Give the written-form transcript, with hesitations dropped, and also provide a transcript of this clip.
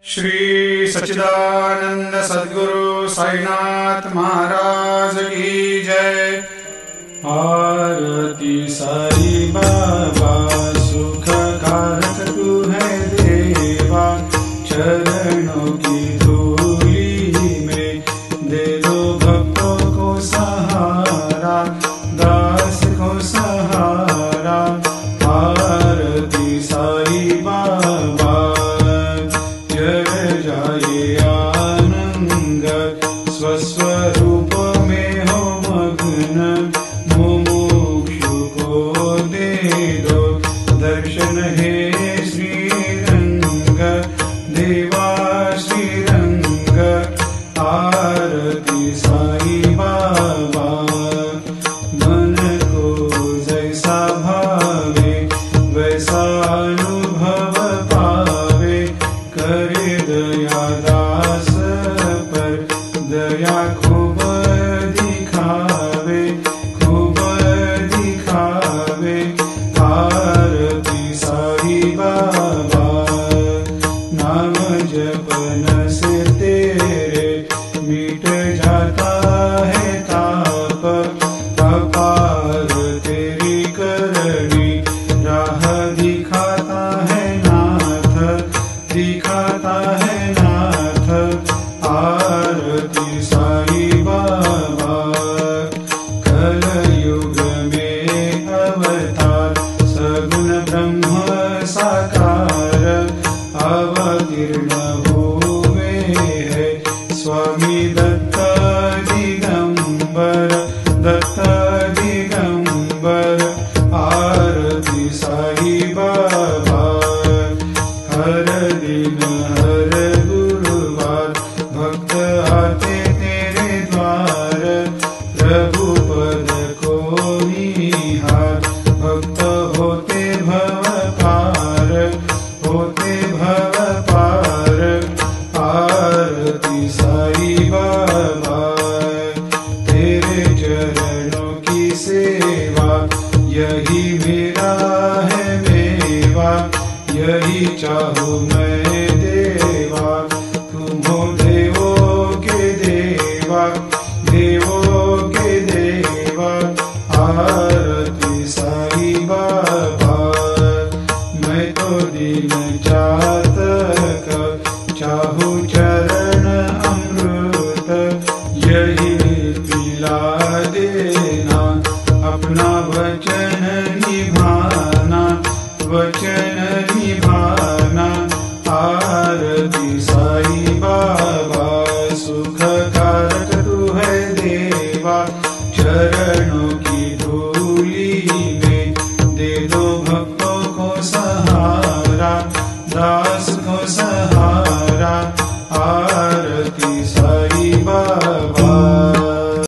श्री सच्चिदानंद सद्गुरु साईनाथ महाराज की जय। आरती साई बाबा सुख कारक तू है देवा, चरणों की धूली में दे दो भक्तों को सहारा, दास को सहारा। आरती साई बाबा जय जाए आनंद, स्वस्वरूप में हो मग्न, मुमुक्षु को दे दो दर्शन हे श्रीरंग, देवा श्रीरंग। आरती साई बाबा मन को जैसा भावे वैसा अनुभव पावे, करे दया दास पर दया खूब दिखावे, खूब दिखावे। आरती साई बाबा नाम जपन से तेरे मिट जाता है ताप, अपार तेरी करनी राह दिखाता है नाथ, दिखाता है नाथ। आरती साई बाबा कलयुग में अवतार, सगुण ब्रह्म साकार अवतीर्ण हुए है स्वामी दत्त दिगंबर, दत्त दिगंबर। आरती साई बाबा हर दिन हर गुरुवार भक्त आते तेरे द्वार, प्रभु पद को निहार, भक्त होते भव पार, होते भव पार। आरती साई बाबा तेरे चरणों की सेवा, यही मेरा है मेवा, यही चाहूँ मैं देवा। तुम हो देवों के देवा, देवों के देवा। आरती साई बाबा मैं तो दिन चातक, चाहूँ चरण अमृत, यही पिला देना, अपना वचन निभाना, वचन निभाना। आरती साई बाबा